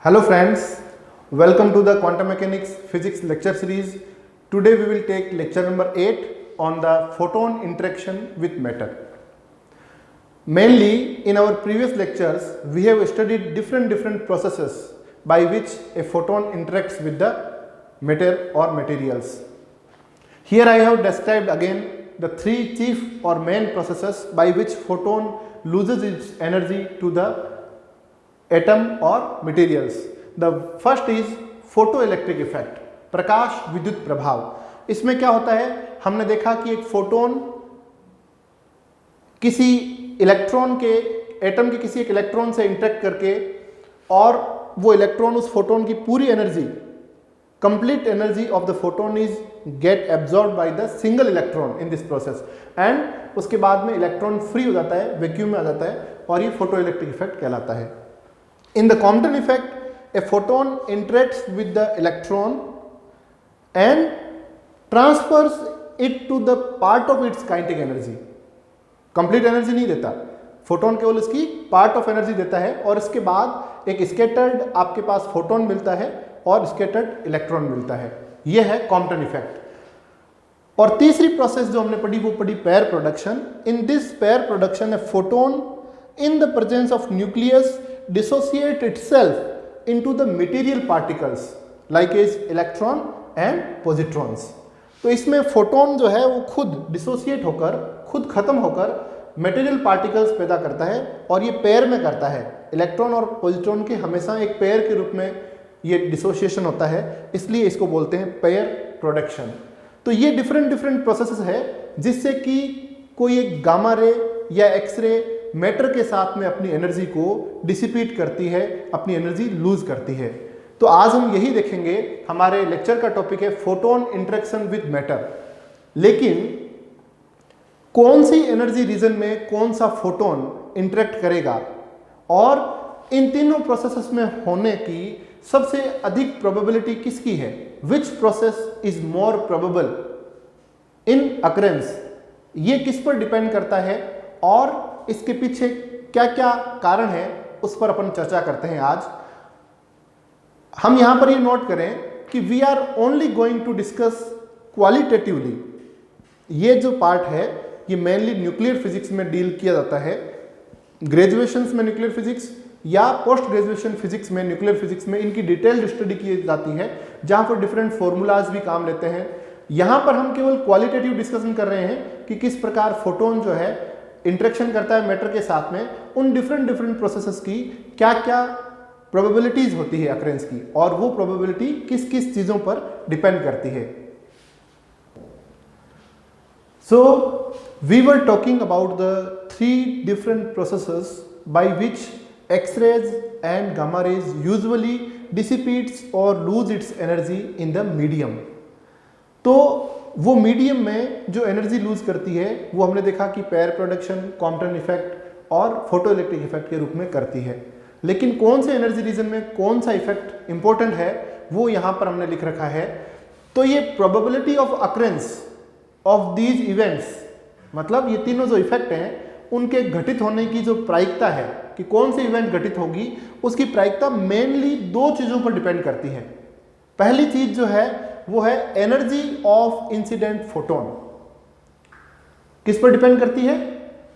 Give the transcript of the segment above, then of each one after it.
Hello friends, welcome to the Quantum Mechanics Physics lecture series. Today we will take lecture number 8 on the photon interaction with matter. Mainly in our previous lectures we have studied different processes by which a photon interacts with the matter or materials. Here I have described again the three chief or main processes by which photon loses its energy to the atom or materials. The first is photoelectric effect, प्रकाश विद्युत प्रभाव। इसमें क्या होता है, हमने देखा कि एक फोटोन किसी इलेक्ट्रॉन के एटम के किसी एक इलेक्ट्रॉन से इंटरेक्ट करके और वो इलेक्ट्रॉन उस फोटोन की पूरी energy, complete energy of the photon is get absorb by the single electron in this process and उसके बाद में इलेक्ट्रॉन फ्री हो जाता है, वैक्यूम में आ जाता है और ये फोटोइलेक्ट्रिक इफेक्ट कहलाता है। In the Compton effect, a photon interacts with the electron and transfers it to the part of its kinetic energy. Complete energy नहीं देता, फोटोन केवल इसकी पार्ट ऑफ एनर्जी देता है और इसके बाद एक स्कैटर्ड आपके पास फोटोन मिलता है और स्कैटर्ड इलेक्ट्रॉन मिलता है। यह है कॉम्पटन इफेक्ट। और तीसरी प्रोसेस जो हमने पढ़ी वो पढ़ी pair production. In this pair production a photon in the presence of nucleus dissociate itself into the material particles like is electron and positrons। तो इसमें फोटोन जो है वो खुद डिसोसिएट होकर, खुद खत्म होकर मटेरियल पार्टिकल्स पैदा करता है और ये पेयर में करता है। इलेक्ट्रॉन और पॉजिट्रॉन के हमेशा एक पेयर के रूप में ये डिसोसिएशन होता है, इसलिए इसको बोलते हैं पेयर प्रोडक्शन। तो ये डिफरेंट प्रोसेसेस है जिससे कि कोई एक गामा रे या एक्सरे मैटर के साथ में अपनी एनर्जी को डिसिपेट करती है, अपनी एनर्जी लूज करती है। तो आज हम यही देखेंगे, हमारे लेक्चर का टॉपिक है फोटोन इंटरेक्शन विद मैटर। लेकिन कौन सी एनर्जी रीजन में कौन सा फोटोन इंटरेक्ट करेगा और इन तीनों प्रोसेसेस में होने की सबसे अधिक प्रोबेबिलिटी किसकी है, which process is more probable in occurrence, ये किस पर डिपेंड करता है और इसके पीछे क्या क्या कारण है उस पर अपन चर्चा करते हैं। आज हम यहां पर ये नोट करें कि we are only going to discuss qualitatively. ये जो पार्ट है ये मेनली न्यूक्लियर फिजिक्स में डील किया जाता है। ग्रेजुएशंस में न्यूक्लियर फिजिक्स या पोस्ट ग्रेजुएशन फिजिक्स में, न्यूक्लियर फिजिक्स में इनकी डिटेल्ड स्टडी की जाती है, जहां पर डिफरेंट फॉर्मूलाज भी काम लेते हैं। यहां पर हम केवल क्वालिटेटिव डिस्कशन कर रहे हैं कि किस प्रकार फोटोन जो है इंटरेक्शन करता है मैटर के साथ में, उन डिफरेंट प्रोसेसेस की क्या क्या प्रोबेबिलिटीज होती है अकरेंस की और वो प्रोबेबिलिटी किस किस चीजों पर डिपेंड करती है। So we were talking about the three different processes by which X-rays and gamma rays usually dissipates और lose its energy in the medium. तो वो मीडियम में जो एनर्जी लूज करती है वो हमने देखा कि पेयर प्रोडक्शन, कॉम्पटन इफेक्ट और फोटोइलेक्ट्रिक इफेक्ट के रूप में करती है। लेकिन कौन से एनर्जी रीजन में कौन सा इफेक्ट इंपॉर्टेंट है वो यहां पर हमने लिख रखा है। तो ये probability of occurrence of these events, मतलब ये तीनों जो इफेक्ट हैं उनके घटित होने की जो प्रायिकता है कि कौन सी इवेंट घटित होगी, उसकी प्रायिकता मेनली दो चीजों पर डिपेंड करती है। पहली चीज जो है वो है एनर्जी ऑफ इंसिडेंट फोटोन। किस पर डिपेंड करती है?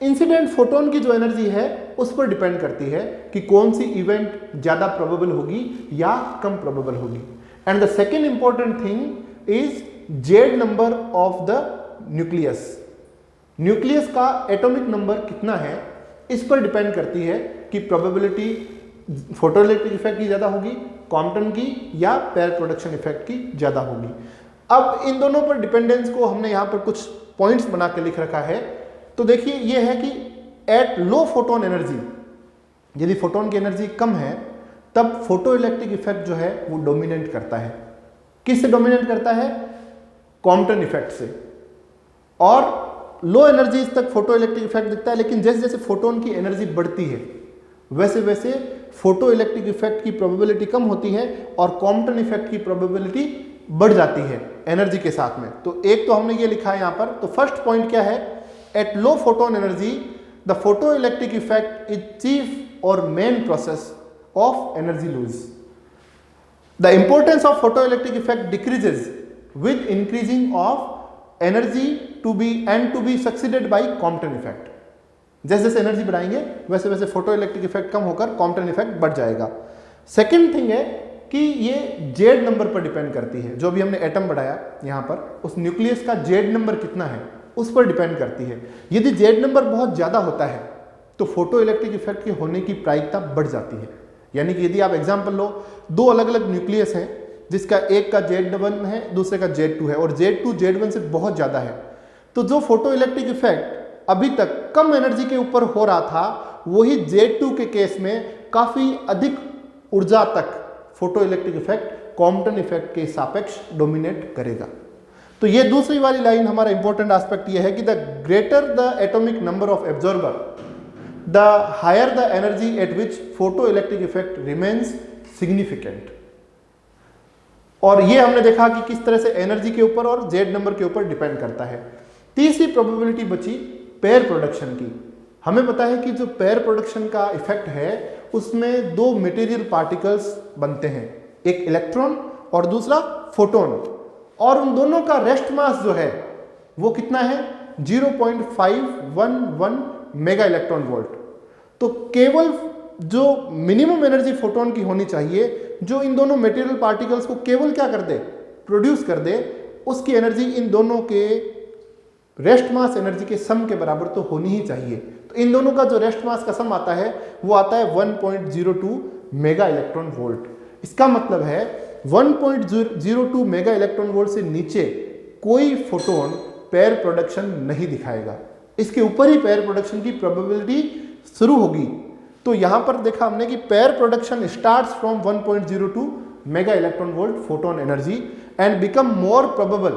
इंसिडेंट फोटोन की जो एनर्जी है उस पर डिपेंड करती है कि कौन सी इवेंट ज्यादा प्रोबेबल होगी या कम प्रोबेबल होगी। And the second important thing is Z number of the nucleus. Nucleus का एटॉमिक नंबर कितना है इस पर डिपेंड करती है कि प्रोबेबिलिटी फोटोइलेक्ट्रिक इफेक्ट की ज्यादा होगी, कॉम्पटन की या पेयर प्रोडक्शन इफेक्ट की ज्यादा होगी। अब इन दोनों पर डिपेंडेंस को हमने यहां पर कुछ पॉइंट्स बना के लिख रखा है। तो देखिए ये है कि एट लो फोटोन एनर्जी, यदि फोटोन की एनर्जी कम है तब फोटोइलेक्ट्रिक इफेक्ट जो है वो डोमिनेट करता है। किससे डोमिनेट करता है? कॉम्पटन इफेक्ट से। और लो एनर्जीज तक फोटोइलेक्ट्रिक इफेक्ट दिखता है, लेकिन जैसे जैसे फोटोन की एनर्जी बढ़ती है वैसे वैसे फोटोइलेक्ट्रिक इफेक्ट की प्रोबेबिलिटी कम होती है और कॉम्पटन इफेक्ट की प्रोबेबिलिटी बढ़ जाती है एनर्जी के साथ में। तो एक तो हमने ये लिखा है यहां पर। तो फर्स्ट पॉइंट क्या है? At low photon energy the photoelectric effect is chief और main process of energy lose. The importance of photoelectric effect decreases with increasing of energy to be succeeded by Compton effect. जैसे जैसे energy बढ़ाएंगे वैसे वैसे photoelectric effect कम होकर Compton effect बढ़ जाएगा। Second thing है कि ये जेड नंबर पर डिपेंड करती है। जो भी हमने एटम बढ़ाया यहाँ पर, उस न्यूक्लियस का जेड नंबर कितना है उस पर डिपेंड करती है। यदि जेड नंबर बहुत ज़्यादा होता है तो फोटो इलेक्ट्रिक इफेक्ट के होने की प्रायिकता बढ़ जाती है। यानी कि यदि आप एग्जाम्पल लो, दो अलग अलग न्यूक्लियस हैं जिसका एक का Z1 है दूसरे का Z2 है और Z2 Z1 से बहुत ज़्यादा है, तो जो फोटो इलेक्ट्रिक इफेक्ट अभी तक कम एनर्जी के ऊपर हो रहा था वही Z2 के केस में काफ़ी अधिक ऊर्जा तक photo electric effect Compton effect के सापेक्ष डोमिनेट करेगा। तो ये दूसरी वाली लाइन हमारा इंपॉर्टेंट एस्पेक्ट ये है कि the greater the atomic number of absorber the higher the energy at which photo electric effect remains significant. और ये हमने देखा कि किस तरह से एनर्जी के ऊपर और जेड नंबर के ऊपर डिपेंड करता है। तीसरी प्रोबेबिलिटी बची पेयर प्रोडक्शन की। हमें पता है कि जो पेयर प्रोडक्शन का इफेक्ट है उसमें दो मटेरियल पार्टिकल्स बनते हैं, एक इलेक्ट्रॉन और दूसरा फोटोन, और उन दोनों का रेस्ट मास जो है वो कितना है 0.511 मेगा इलेक्ट्रॉन वोल्ट। तो केवल जो मिनिमम एनर्जी फोटोन की होनी चाहिए जो इन दोनों मटेरियल पार्टिकल्स को केवल क्या कर दे, प्रोड्यूस कर दे, उसकी एनर्जी इन दोनों के रेस्ट मास एनर्जी के सम के बराबर तो होनी ही चाहिए। तो इन दोनों का जो रेस्ट मास का सम आता है वो आता है 1.02 मेगा इलेक्ट्रॉन वोल्ट। इसका मतलब है 1.02 मेगा इलेक्ट्रॉन वोल्ट से नीचे कोई फोटोन पेयर प्रोडक्शन नहीं दिखाएगा, इसके ऊपर ही पेयर प्रोडक्शन की प्रोबेबिलिटी शुरू होगी। तो यहां पर देखा हमने कि pair production starts from 1.02 mega electron volt photon energy and become more probable,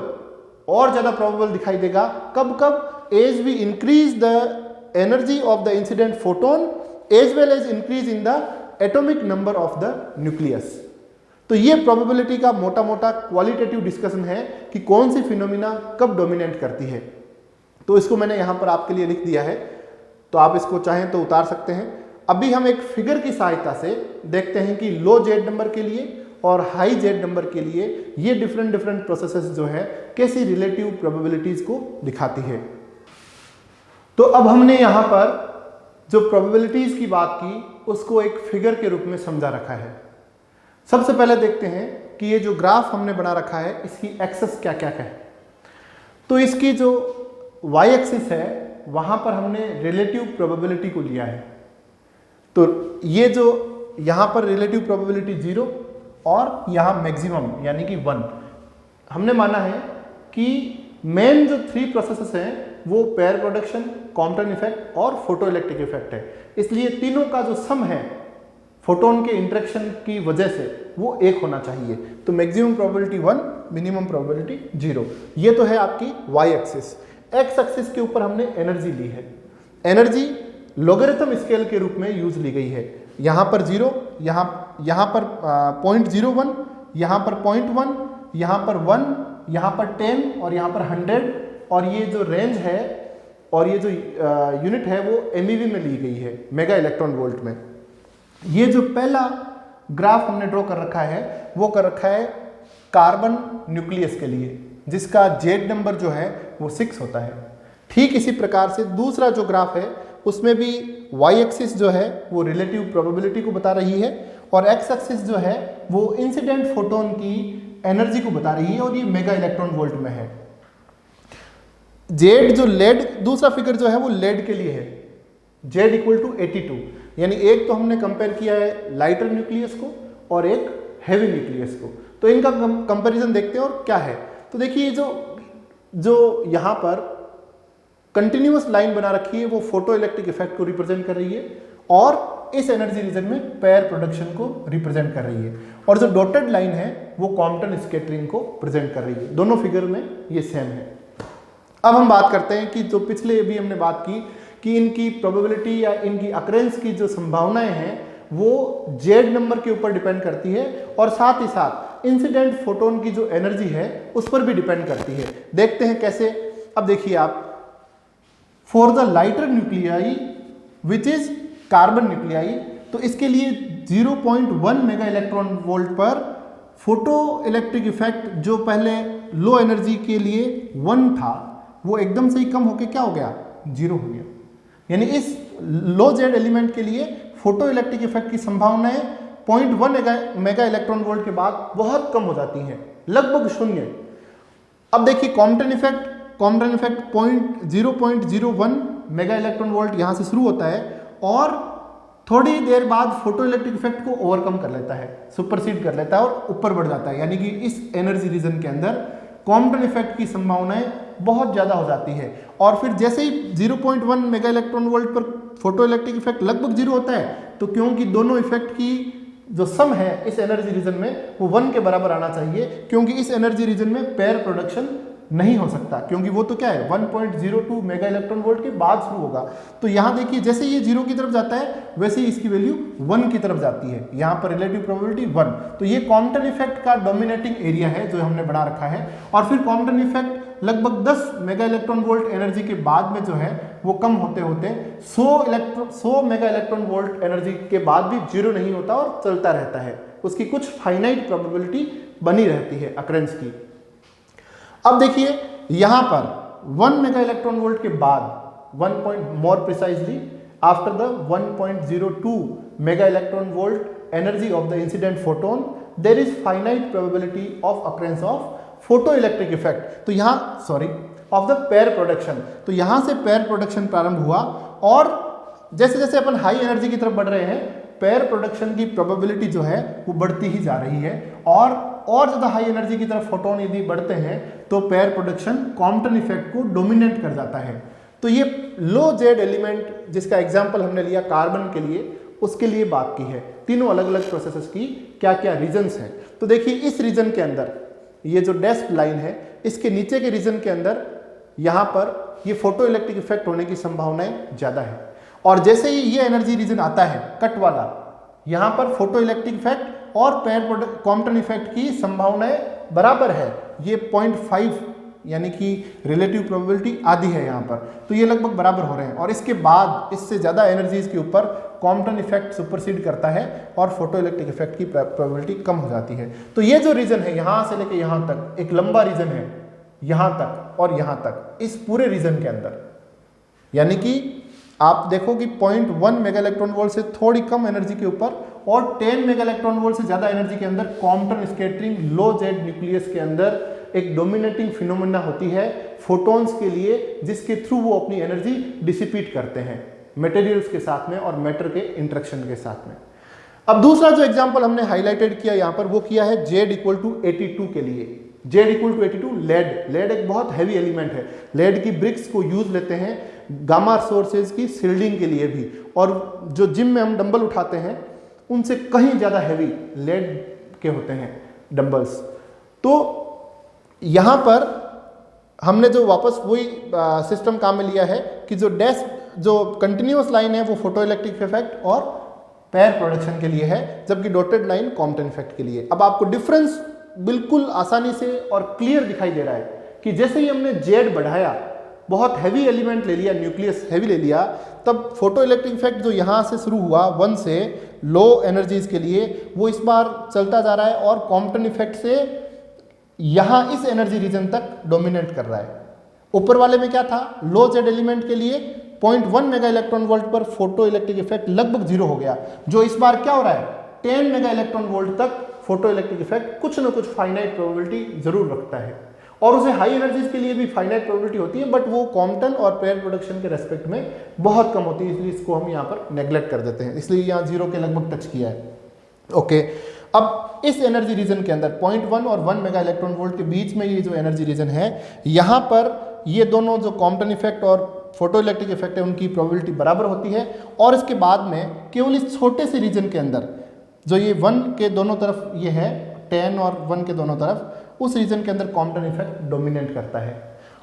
और ज्यादा प्रोबेबल दिखाई देगा कब कब, as we increase the energy of the incident photon as well as increase in the atomic number of the nucleus. तो ये probability का मोटा मोटा क्वालिटेटिव डिस्कशन है कि कौन सी फिनोमिना कब डोमिनेट करती है। तो इसको मैंने यहां पर आपके लिए लिख दिया है, तो आप इसको चाहें तो उतार सकते हैं। अभी हम एक फिगर की सहायता से देखते हैं कि लो जेड नंबर के लिए और हाई जेड नंबर के लिए ये डिफरेंट प्रोसेसेस जो है कैसी रिलेटिव प्रोबेबिलिटीज को दिखाती है। तो अब हमने यहां पर जो प्रोबेबिलिटीज की बात की उसको एक फिगर के रूप में समझा रखा है। सबसे पहले देखते हैं कि ये जो ग्राफ हमने बना रखा है इसकी एक्सेस क्या क्या है। तो इसकी जो वाई एक्सिस है वहां पर हमने रिलेटिव प्रोबेबिलिटी को लिया है। तो ये जो यहां पर रिलेटिव प्रोबेबिलिटी 0 और यहां मैक्सिमम यानी कि 1 हमने माना है कि मेन जो 3 प्रोसेसेस हैं वो पेयर प्रोडक्शन, कॉम्पटन इफेक्ट और फोटो इलेक्ट्रिक इफेक्ट है। इसलिए तीनों का जो सम है फोटोन के इंटरेक्शन की वजह से वो 1 होना चाहिए। तो मैक्सिमम प्रोबेबिलिटी 1, मिनिमम प्रोबेबिलिटी 0। ये तो है आपकी वाई एक्सिस। एक्स एक्सिस के ऊपर हमने एनर्जी ली है। एनर्जी लॉगरिथम स्केल के रूप में यूज ली गई है। यहाँ पर 0, यहाँ पर 0.01, यहाँ पर 0.1, यहाँ पर 1, यहाँ पर 10 और यहाँ पर 100, और ये जो रेंज है और ये जो यूनिट है वो MeV में ली गई है, मेगा इलेक्ट्रॉन वोल्ट में। ये जो पहला ग्राफ हमने ड्रॉ कर रखा है वो कर रखा है कार्बन न्यूक्लियस के लिए, जिसका जेड नंबर जो है वो 6 होता है। ठीक इसी प्रकार से दूसरा जो ग्राफ है उसमें भी वाई एक्सिस जो है वो रिलेटिव प्रोबेबिलिटी को बता रही है और एक्स एक्सिस जो है वो इंसिडेंट फोटोन की एनर्जी को बता रही है और ये मेगा इलेक्ट्रॉन वोल्ट में है। जेड जो लेड, दूसरा फिगर जो है वो लेड के लिए है, जेड इक्वल टू 82। यानी एक तो हमने कंपेयर किया है लाइटर न्यूक्लियस को और एक हैवी न्यूक्लियस को। तो इनका कंपैरिजन देखते हैं और क्या है। तो देखिए जो यहाँ पर कंटिन्यूअस लाइन बना रखी है वो फोटो इलेक्ट्रिक इफेक्ट को रिप्रेजेंट कर रही है और इस एनर्जी रीजन में पेयर प्रोडक्शन को रिप्रेजेंट कर रही है, और जो डॉटेड लाइन है वो कॉम्पटन स्कैटरिंग को प्रेजेंट कर रही है। दोनों फिगर में ये सेम है। अब हम बात करते हैं कि जो पिछले भी हमने बात की कि इनकी प्रोबेबिलिटी या इनकी अकरेंस की जो संभावनाएं हैं वो जेड नंबर के ऊपर डिपेंड करती है और साथ ही साथ इंसिडेंट फोटोन की जो एनर्जी है उस पर भी डिपेंड करती है। देखते हैं कैसे। अब देखिए आप, for the lighter nuclei which is carbon nuclei, तो इसके लिए 0.1 मेगा इलेक्ट्रॉन वोल्ट पर फोटो इलेक्ट्रिक इफेक्ट जो पहले लो एनर्जी के लिए 1 था, वो एकदम से ही कम होके क्या हो गया, 0 हो गया। यानी इस लो जेड एलिमेंट के लिए फोटो इलेक्ट्रिक इफेक्ट की संभावनाएं 0.1 मेगा इलेक्ट्रॉन वोल्ट के बाद बहुत कम हो जाती हैं, लगभग शून्य। अब देखिए Compton effect 0.01 mega electron volt यहाँ से शुरू होता है और थोड़ी देर बाद फोटो इलेक्ट्रिक इफेक्ट को ओवरकम कर लेता है, सुपरसीड कर लेता है और ऊपर बढ़ जाता है। यानी कि इस एनर्जी रीजन के अंदर कॉम्पटन इफेक्ट की संभावनाएं बहुत ज़्यादा हो जाती है और फिर जैसे ही 0.1 मेगा इलेक्ट्रॉन वोल्ट पर फोटो इलेक्ट्रिक इफेक्ट लगभग 0 होता है, तो क्योंकि दोनों इफेक्ट की जो सम है इस एनर्जी रीजन में वो 1 के बराबर आना चाहिए, क्योंकि इस एनर्जी रीजन में पेयर प्रोडक्शन नहीं हो सकता, क्योंकि वो तो क्या है 1.02 मेगा इलेक्ट्रॉन वोल्ट के बाद शुरू होगा। तो यहाँ देखिए जैसे ये 0 की तरफ जाता है वैसे ही इसकी वैल्यू 1 की तरफ जाती है, यहाँ पर रिलेटिव प्रोबेबिलिटी 1। तो ये कॉम्पटन इफेक्ट का डोमिनेटिंग एरिया है जो हमने बना रखा है। और फिर कॉम्पटन इफेक्ट लगभग 10 मेगा इलेक्ट्रॉन वोल्ट एनर्जी के बाद में जो है वो कम होते होते 100 मेगा इलेक्ट्रॉन वोल्ट एनर्जी के बाद भी 0 नहीं होता और चलता रहता है, उसकी कुछ फाइनाइट प्रोबेबिलिटी बनी रहती है अकरेंस की। अब देखिए यहां पर 1 मेगा इलेक्ट्रॉन वोल्ट के बाद 1 precisely after the 1.02 mega electron volt energy of the incident photon there is finite probability of occurrence of photo electric effect. तो यहां ऑफ द पेयर प्रोडक्शन, तो यहां से पेयर प्रोडक्शन प्रारंभ हुआ और जैसे जैसे अपन हाई एनर्जी की तरफ बढ़ रहे हैं पेयर प्रोडक्शन की प्रोबेबिलिटी जो है वो बढ़ती ही जा रही है और ज़्यादा हाई एनर्जी की तरफ फोटोन यदि बढ़ते हैं तो पेयर प्रोडक्शन कॉम्पटन इफेक्ट को डोमिनेट कर जाता है। तो ये लो जेड एलिमेंट जिसका एग्जाम्पल हमने लिया कार्बन के लिए, उसके लिए बात की है। तीनों अलग अलग प्रोसेसेस की क्या क्या रीजन्स हैं। तो देखिए इस रीजन के अंदर ये जो डैश्ड लाइन है इसके नीचे के रीजन के अंदर यहाँ पर ये फोटो इलेक्ट्रिक इफेक्ट होने की संभावनाएं ज़्यादा है और जैसे ही ये एनर्जी रीजन आता है कट वाला, यहाँ पर फोटो इलेक्ट्रिक इफेक्ट और पेयर कॉम्पटन इफेक्ट की संभावनाएं बराबर है। ये 0.5 यानी कि रिलेटिव प्रोबेबिलिटी आधी है यहाँ पर, तो ये लगभग बराबर हो रहे हैं और इसके बाद इससे ज़्यादा एनर्जीज के ऊपर कॉम्पटन इफेक्ट सुपरसीड करता है और फोटो इलेक्ट्रिक इफेक्ट की प्रोबेबिलिटी कम हो जाती है। तो ये जो रीजन है यहाँ से लेके यहाँ तक एक लंबा रीजन है, यहाँ तक और यहाँ तक, इस पूरे रीजन के अंदर यानी कि आप देखो कि 0.1 मेगा इलेक्ट्रॉन वोल्ट से थोड़ी कम एनर्जी के ऊपर और 10 मेगा इलेक्ट्रॉन वोल्ट से ज़्यादा एनर्जी के अंदर कॉम्पटन स्कैटरिंग लो जेड न्यूक्लियस के अंदर एक डोमिनेटिंग फिनोमेना होती है फोटॉन्स के लिए, जिसके थ्रू वो अपनी एनर्जी डिसिपेट करते हैं मटेरियल्स के साथ में और मैटर के इंटरेक्शन के साथ में। अब दूसरा जो एग्जांपल हमने हाईलाइटेड किया यहाँ पर वो किया है Z = 82 के लिए। Z = 82 लेड एक बहुत हैवी एलिमेंट है। लेड की ब्रिक्स को यूज लेते हैं गामा सोर्सेज की सील्डिंग के लिए भी, और जो जिम में हम डंबल उठाते हैं उनसे कहीं ज़्यादा हैवी लेड के होते हैं डंबल्स। तो यहाँ पर हमने जो वापस वही सिस्टम काम में लिया है कि जो कंटिन्यूअस लाइन है वो फोटो इलेक्ट्रिक इफेक्ट और पेयर प्रोडक्शन के लिए है, जबकि डॉटेड लाइन कॉम्पटन इफेक्ट के लिए। अब आपको डिफरेंस बिल्कुल आसानी से और क्लियर दिखाई दे रहा है कि जैसे ही हमने जेड बढ़ाया, बहुत हैवी एलिमेंट ले लिया, न्यूक्लियस हैवी ले लिया, तब फोटो इलेक्ट्रिक इफेक्ट जो यहाँ से शुरू हुआ 1 से लो एनर्जीज के लिए, वो इस बार चलता जा रहा है और कॉम्पटन इफेक्ट से यहाँ इस एनर्जी रीजन तक डोमिनेट कर रहा है। ऊपर वाले में क्या था, लो जेड एलिमेंट के लिए 0.1 मेगा इलेक्ट्रॉन वोल्ट पर फोटो इलेक्ट्रिक इफेक्ट लगभग 0 हो गया, जो इस बार क्या हो रहा है 10 मेगा इलेक्ट्रॉन वोल्ट तक फोटो इलेक्ट्रिक इफेक्ट कुछ ना कुछ फाइनाइट प्रोबेबिलिटी जरूर रखता है, और उसे हाई एनर्जीज के लिए भी फाइनाइट प्रोबेबिलिटी होती है, बट वो कॉम्पटन और पेयर प्रोडक्शन के रेस्पेक्ट में बहुत कम होती है, इसलिए इसको हम यहाँ पर नेग्लेक्ट कर देते हैं, इसलिए यहाँ 0 के लगभग टच किया है। ओके, अब इस एनर्जी रीजन के अंदर 0.1 और 1 मेगा इलेक्ट्रॉन वोल्ट के बीच में ये जो एनर्जी रीजन है, यहाँ पर ये दोनों जो कॉम्पटन इफेक्ट और फोटो इलेक्ट्रिक इफेक्ट है उनकी प्रोबेबिलिटी बराबर होती है, और इसके बाद में केवल इस छोटे से रीजन के अंदर जो ये 1 के दोनों तरफ ये है 10 और 1 के दोनों तरफ, उस रीजन के अंदर कॉम्पटन इफेक्ट डोमिनेट करता है।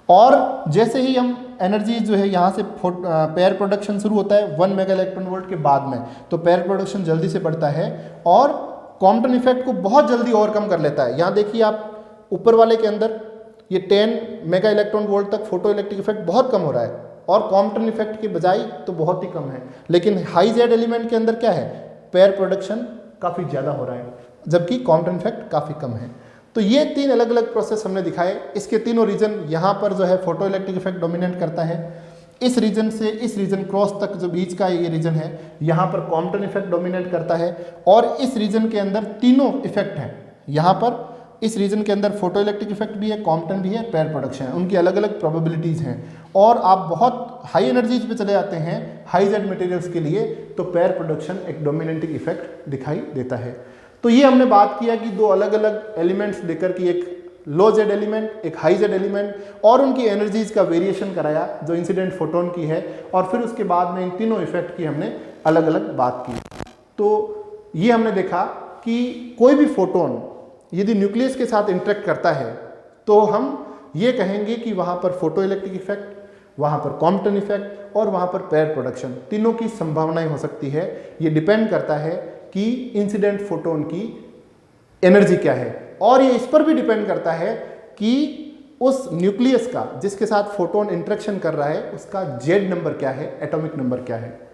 और जैसे ही हम एनर्जी जो है यहाँ से पेयर प्रोडक्शन शुरू होता है 1 मेगा इलेक्ट्रॉन वोल्ट के बाद में, तो पेयर प्रोडक्शन जल्दी से बढ़ता है और कॉम्पटन इफेक्ट को बहुत जल्दी ओवरकम कर लेता है। यहाँ देखिए आप ऊपर वाले के अंदर ये 10 मेगा इलेक्ट्रॉन वोल्ट तक फोटो इलेक्ट्रिक इफेक्ट बहुत कम हो रहा है और कॉम्पटन इफेक्ट की बजाय तो बहुत ही कम है, लेकिन हाई जेड एलिमेंट के अंदर क्या है, पेयर प्रोडक्शन काफ़ी ज़्यादा हो रहा है। जबकि कॉम्पटन इफेक्ट काफ़ी कम है। तो ये 3 अलग अलग प्रोसेस हमने दिखाए। इसके तीनों रीजन, यहाँ पर जो है फोटो इलेक्ट्रिक इफेक्ट डोमिनेट करता है, इस रीजन से इस रीजन क्रॉस तक जो बीच का ये रीजन है यहाँ पर कॉम्पटन इफेक्ट डोमिनेट करता है, और इस रीजन के अंदर तीनों इफेक्ट हैं। यहाँ पर इस रीजन के अंदर फोटो इलेक्ट्रिक इफेक्ट भी है, कॉम्पटन भी है, पेयर प्रोडक्शन है, उनकी अलग अलग प्रोबेबिलिटीज़ हैं। और आप बहुत हाई एनर्जीज पे चले जाते हैं हाई जेड मटेरियल्स के लिए, तो पेयर प्रोडक्शन एक डोमिनेटिंग इफेक्ट दिखाई देता है। तो ये हमने बात किया कि 2 अलग अलग एलिमेंट्स लेकर कि एक लो जेड एलिमेंट, एक हाई जेड एलिमेंट, और उनकी एनर्जीज का वेरिएशन कराया जो इंसिडेंट फोटोन की है, और फिर उसके बाद में इन तीनों इफेक्ट की हमने अलग अलग बात की। तो ये हमने देखा कि कोई भी फोटोन यदि न्यूक्लियस के साथ इंटरेक्ट करता है तो हम ये कहेंगे कि वहाँ पर फोटो इलेक्ट्रिक इफेक्ट, वहाँ पर कॉम्पटन इफेक्ट और वहाँ पर पेयर प्रोडक्शन, तीनों की संभावनाएं हो सकती है। ये डिपेंड करता है कि इंसिडेंट फोटोन की एनर्जी क्या है, और ये इस पर भी डिपेंड करता है कि उस न्यूक्लियस का जिसके साथ फोटोन इंटरेक्शन कर रहा है उसका जेड नंबर क्या है, एटॉमिक नंबर क्या है।